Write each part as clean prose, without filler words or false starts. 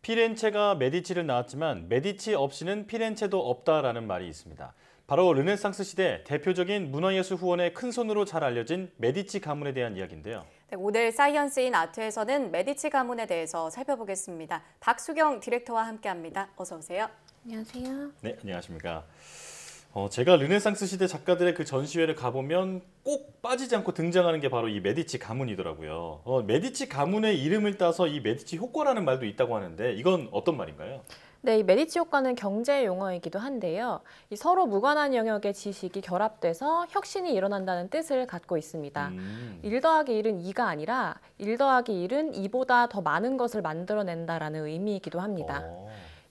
피렌체가 메디치를 낳았지만 메디치 없이는 피렌체도 없다라는 말이 있습니다. 바로 르네상스 시대 대표적인 문화예술 후원의 큰손으로 잘 알려진 메디치 가문에 대한 이야기인데요. 네, 오늘 사이언스 인 아트에서는 메디치 가문에 대해서 살펴보겠습니다. 박수경 디렉터와 함께합니다. 어서 오세요. 안녕하세요. 네, 안녕하십니까. 제가 르네상스 시대 작가들의 그 전시회를 가보면 꼭 빠지지 않고 등장하는 게 바로 이 메디치 가문이더라고요. 메디치 가문의 이름을 따서 이 메디치 효과라는 말도 있다고 하는데 이건 어떤 말인가요? 네, 이 메디치 효과는 경제 용어이기도 한데요. 이 서로 무관한 영역의 지식이 결합돼서 혁신이 일어난다는 뜻을 갖고 있습니다. 1 더하기 1은 2가 아니라 1 더하기 1은 2보다 더 많은 것을 만들어낸다라는 의미이기도 합니다.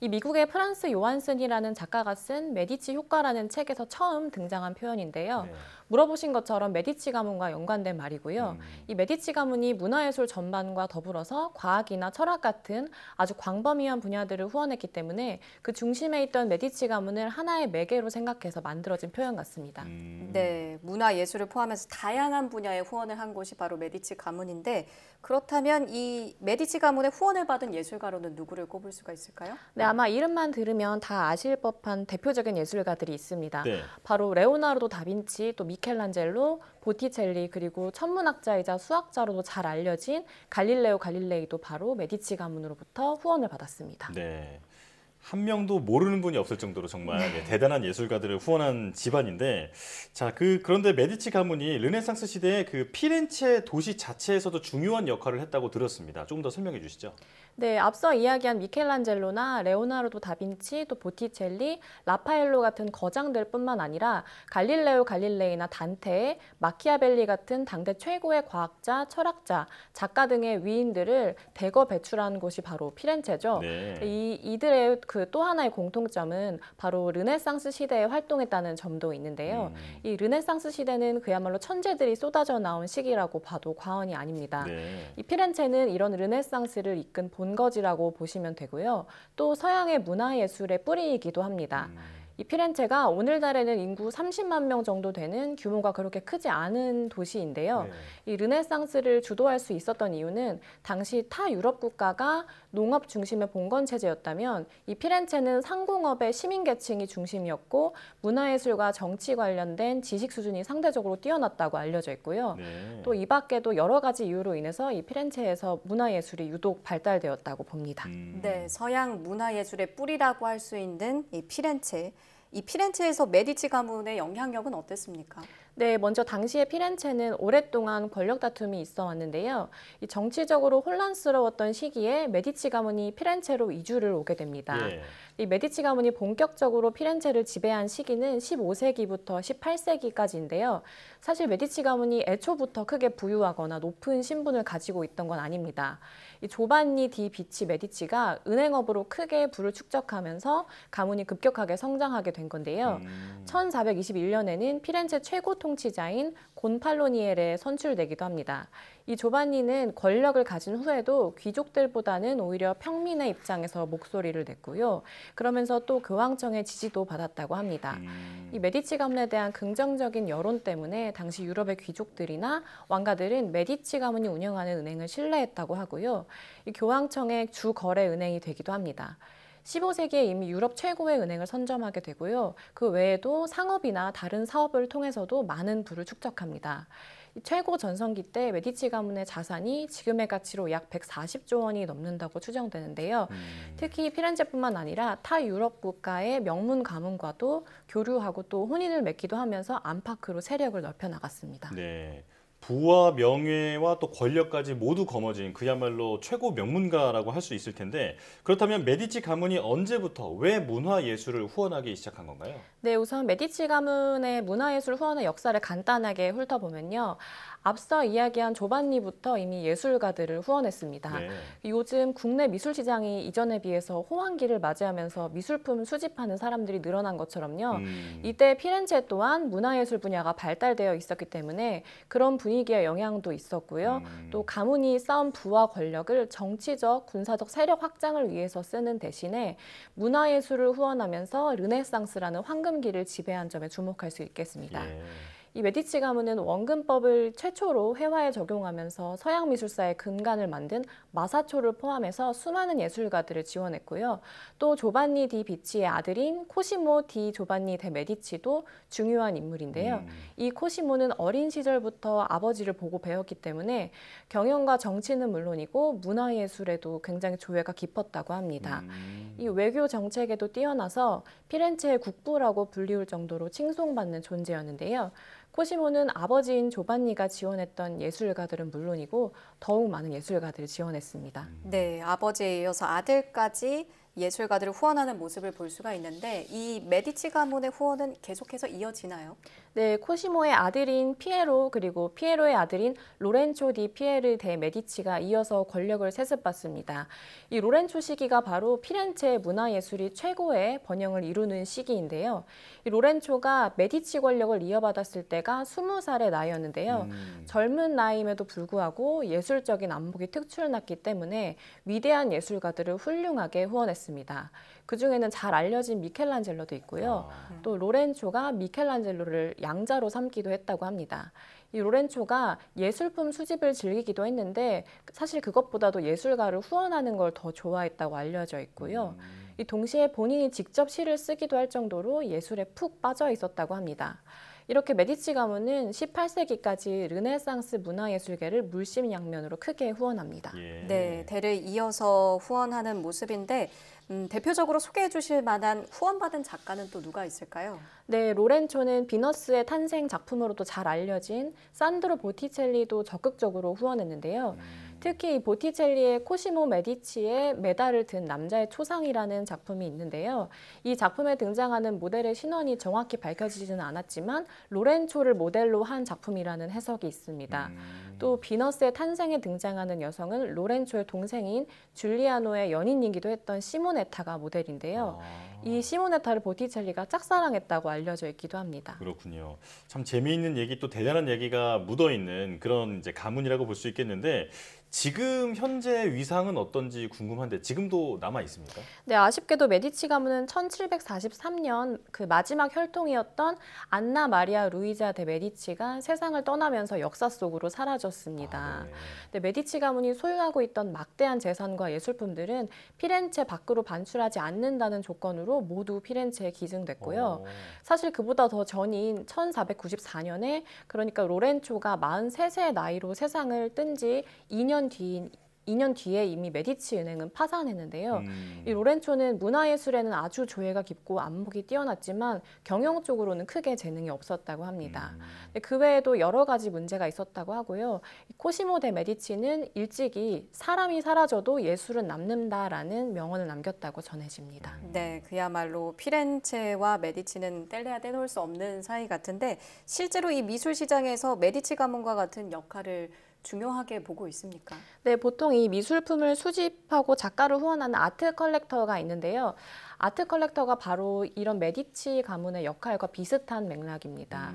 이 미국의 프란스 요한슨이라는 작가가 쓴 메디치 효과라는 책에서 처음 등장한 표현인데요. 네. 물어보신 것처럼 메디치 가문과 연관된 말이고요. 이 메디치 가문이 문화예술 전반과 더불어서 과학이나 철학 같은 아주 광범위한 분야들을 후원했기 때문에 그 중심에 있던 메디치 가문을 하나의 매개로 생각해서 만들어진 표현 같습니다. 네, 문화예술을 포함해서 다양한 분야에 후원을 한 곳이 바로 메디치 가문인데 그렇다면 이 메디치 가문의 후원을 받은 예술가로는 누구를 꼽을 수가 있을까요? 네, 아마 이름만 들으면 다 아실 법한 대표적인 예술가들이 있습니다. 네. 바로 레오나르도 다빈치, 또 미켈란젤로, 보티첼리, 그리고 천문학자이자 수학자로도 잘 알려진 갈릴레오 갈릴레이도 바로 메디치 가문으로부터 후원을 받았습니다. 네. 한 명도 모르는 분이 없을 정도로 정말 대단한 예술가들을 후원한 집안인데, 자, 그런데 메디치 가문이 르네상스 시대의 그 피렌체 도시 자체에서도 중요한 역할을 했다고 들었습니다. 조금 더 설명해 주시죠. 네, 앞서 이야기한 미켈란젤로나 레오나르도 다빈치, 또 보티첼리, 라파엘로 같은 거장들뿐만 아니라 갈릴레오 갈릴레이나 단테, 마키아벨리 같은 당대 최고의 과학자, 철학자, 작가 등의 위인들을 대거 배출한 곳이 바로 피렌체죠. 네. 이들의 그 또 하나의 공통점은 바로 르네상스 시대에 활동했다는 점도 있는데요. 이 르네상스 시대는 그야말로 천재들이 쏟아져 나온 시기라고 봐도 과언이 아닙니다. 네. 이 피렌체는 이런 르네상스를 이끈 본거지라고 보시면 되고요. 또 서양의 문화예술의 뿌리이기도 합니다. 이 피렌체가 오늘날에는 인구 30만 명 정도 되는 규모가 그렇게 크지 않은 도시인데요. 네. 이 르네상스를 주도할 수 있었던 이유는 당시 타 유럽 국가가 농업 중심의 봉건 체제였다면 이 피렌체는 상공업의 시민 계층이 중심이었고 문화예술과 정치 관련된 지식 수준이 상대적으로 뛰어났다고 알려져 있고요. 네. 또 이 밖에도 여러 가지 이유로 인해서 이 피렌체에서 문화예술이 유독 발달되었다고 봅니다. 네, 서양 문화예술의 뿌리라고 할 수 있는 이 피렌체. 이 피렌체에서 메디치 가문의 영향력은 어땠습니까? 네, 먼저 당시의 피렌체는 오랫동안 권력 다툼이 있어 왔는데요. 이 정치적으로 혼란스러웠던 시기에 메디치 가문이 피렌체로 이주를 오게 됩니다. 예. 이 메디치 가문이 본격적으로 피렌체를 지배한 시기는 15세기부터 18세기까지인데요. 사실 메디치 가문이 애초부터 크게 부유하거나 높은 신분을 가지고 있던 건 아닙니다. 이 조반니 디 비치 메디치가 은행업으로 크게 부를 축적하면서 가문이 급격하게 성장하게 된 건데요. 1421년에는 피렌체 최고 통치자인 곤팔로니엘에 선출되기도 합니다. 이 조반니는 권력을 가진 후에도 귀족들보다는 오히려 평민의 입장에서 목소리를 냈고요. 그러면서 또 교황청의 지지도 받았다고 합니다. 이 메디치 가문에 대한 긍정적인 여론 때문에 당시 유럽의 귀족들이나 왕가들은 메디치 가문이 운영하는 은행을 신뢰했다고 하고요. 이 교황청의 주 거래 은행이 되기도 합니다. 15세기에 이미 유럽 최고의 은행을 선점하게 되고요. 그 외에도 상업이나 다른 사업을 통해서도 많은 부를 축적합니다. 최고 전성기 때 메디치 가문의 자산이 지금의 가치로 약 140조 원이 넘는다고 추정되는데요. 특히 피렌체뿐만 아니라 타 유럽 국가의 명문 가문과도 교류하고 또 혼인을 맺기도 하면서 안팎으로 세력을 넓혀 나갔습니다. 네. 부와 명예와 또 권력까지 모두 거머쥔 그야말로 최고 명문가라고 할 수 있을 텐데, 그렇다면 메디치 가문이 언제부터 왜 문화예술을 후원하기 시작한 건가요? 네, 우선 메디치 가문의 문화예술 후원의 역사를 간단하게 훑어보면요. 앞서 이야기한 조반니부터 이미 예술가들을 후원했습니다. 네. 요즘 국내 미술 시장이 이전에 비해서 호황기를 맞이하면서 미술품 수집하는 사람들이 늘어난 것처럼요. 이때 피렌체 또한 문화예술 분야가 발달되어 있었기 때문에 그런 분위기의 영향도 있었고요. 또 가문이 쌓은 부와 권력을 정치적, 군사적 세력 확장을 위해서 쓰는 대신에 문화예술을 후원하면서 르네상스라는 황금기를 지배한 점에 주목할 수 있겠습니다. 예. 이 메디치 가문은 원근법을 최초로 회화에 적용하면서 서양 미술사의 근간을 만든 마사초를 포함해서 수많은 예술가들을 지원했고요. 또 조반니 디 비치의 아들인 코시모 디 조반니 데 메디치도 중요한 인물인데요. 이 코시모는 어린 시절부터 아버지를 보고 배웠기 때문에 경영과 정치는 물론이고 문화예술에도 굉장히 조예가 깊었다고 합니다. 이 외교 정책에도 뛰어나서 피렌체의 국부라고 불리울 정도로 칭송받는 존재였는데요. 코시모는 아버지인 조반니가 지원했던 예술가들은 물론이고 더욱 많은 예술가들을 지원했습니다. 네, 아버지에 이어서 아들까지 예술가들을 후원하는 모습을 볼 수가 있는데 이 메디치 가문의 후원은 계속해서 이어지나요? 네, 코시모의 아들인 피에로 그리고 피에로의 아들인 로렌초 디 피에르 데 메디치가 이어서 권력을 세습받습니다. 이 로렌초 시기가 바로 피렌체 문화예술이 최고의 번영을 이루는 시기인데요. 이 로렌초가 메디치 권력을 이어받았을 때가 20살의 나이였는데요. 젊은 나이임에도 불구하고 예술적인 안목이 특출났기 때문에 위대한 예술가들을 훌륭하게 후원했습니다. 그중에는 잘 알려진 미켈란젤로도 있고요. 또 로렌초가 미켈란젤로를 양자로 삼기도 했다고 합니다. 이 로렌초가 예술품 수집을 즐기기도 했는데 사실 그것보다도 예술가를 후원하는 걸 더 좋아했다고 알려져 있고요. 이 동시에 본인이 직접 시를 쓰기도 할 정도로 예술에 푹 빠져 있었다고 합니다. 이렇게 메디치 가문은 18세기까지 르네상스 문화예술계를 물심양면으로 크게 후원합니다. 예. 네, 대를 이어서 후원하는 모습인데 대표적으로 소개해 주실 만한 후원받은 작가는 또 누가 있을까요? 네, 로렌초는 비너스의 탄생 작품으로도 잘 알려진 산드로 보티첼리도 적극적으로 후원했는데요. 특히 이 보티첼리의 코시모 메디치의 메달을 든 남자의 초상이라는 작품이 있는데요. 이 작품에 등장하는 모델의 신원이 정확히 밝혀지지는 않았지만 로렌초를 모델로 한 작품이라는 해석이 있습니다. 또 비너스의 탄생에 등장하는 여성은 로렌초의 동생인 줄리아노의 연인이기도 했던 시모네타가 모델인데요. 이 시모네타를 보티첼리가 짝사랑했다고 알려져 있기도 합니다. 그렇군요. 참 재미있는 얘기 또 대단한 얘기가 묻어있는 그런 이제 가문이라고 볼 수 있겠는데 지금 현재 위상은 어떤지 궁금한데 지금도 남아 있습니까? 네, 아쉽게도 메디치 가문은 1743년 그 마지막 혈통이었던 안나 마리아 루이자 데 메디치가 세상을 떠나면서 역사 속으로 사라졌습니다. 네. 네, 메디치 가문이 소유하고 있던 막대한 재산과 예술품들은 피렌체 밖으로 반출하지 않는다는 조건으로 모두 피렌체에 기증됐고요. 사실 그보다 더 전인 1494년에 그러니까 로렌초가 43세의 나이로 세상을 뜬 지 2년 뒤에 이미 메디치 은행은 파산했는데요. 이 로렌초는 문화예술에는 아주 조예가 깊고 안목이 뛰어났지만 경영적으로는 크게 재능이 없었다고 합니다. 그 외에도 여러 가지 문제가 있었다고 하고요. 코시모 데 메디치는 일찍이 사람이 사라져도 예술은 남는다라는 명언을 남겼다고 전해집니다. 네, 그야말로 피렌체와 메디치는 뗄래야 떼놓을 수 없는 사이 같은데 실제로 이 미술 시장에서 메디치 가문과 같은 역할을 중요하게 보고 있습니까? 네, 보통 이 미술품을 수집하고 작가를 후원하는 아트 컬렉터가 있는데요. 아트 컬렉터가 바로 이런 메디치 가문의 역할과 비슷한 맥락입니다.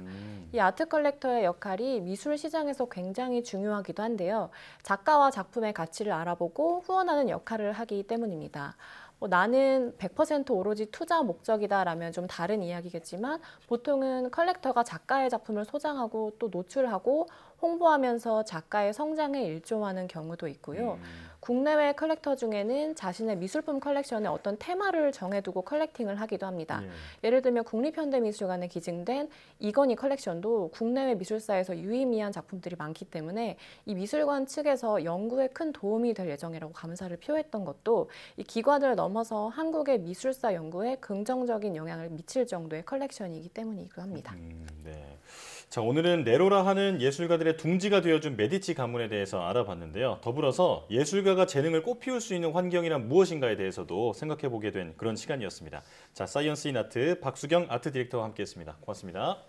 이 아트 컬렉터의 역할이 미술 시장에서 굉장히 중요하기도 한데요. 작가와 작품의 가치를 알아보고 후원하는 역할을 하기 때문입니다. 나는 100% 오로지 투자 목적이다라면 좀 다른 이야기겠지만 보통은 컬렉터가 작가의 작품을 소장하고 또 노출하고 홍보하면서 작가의 성장에 일조하는 경우도 있고요. 국내외 컬렉터 중에는 자신의 미술품 컬렉션에 어떤 테마를 정해두고 컬렉팅을 하기도 합니다. 예를 들면 국립현대미술관에 기증된 이건희 컬렉션도 국내외 미술사에서 유의미한 작품들이 많기 때문에 이 미술관 측에서 연구에 큰 도움이 될 예정이라고 감사를 표했던 것도 이 기관을 넘어서 한국의 미술사 연구에 긍정적인 영향을 미칠 정도의 컬렉션이기 때문이기도 합니다. 네. 자, 오늘은 네로라 하는 예술가들의 둥지가 되어준 메디치 가문에 대해서 알아봤는데요. 더불어서 예술가가 재능을 꽃피울 수 있는 환경이란 무엇인가에 대해서도 생각해보게 된 그런 시간이었습니다. 자, 사이언스 인 아트 박수경 아트 디렉터와 함께했습니다. 고맙습니다.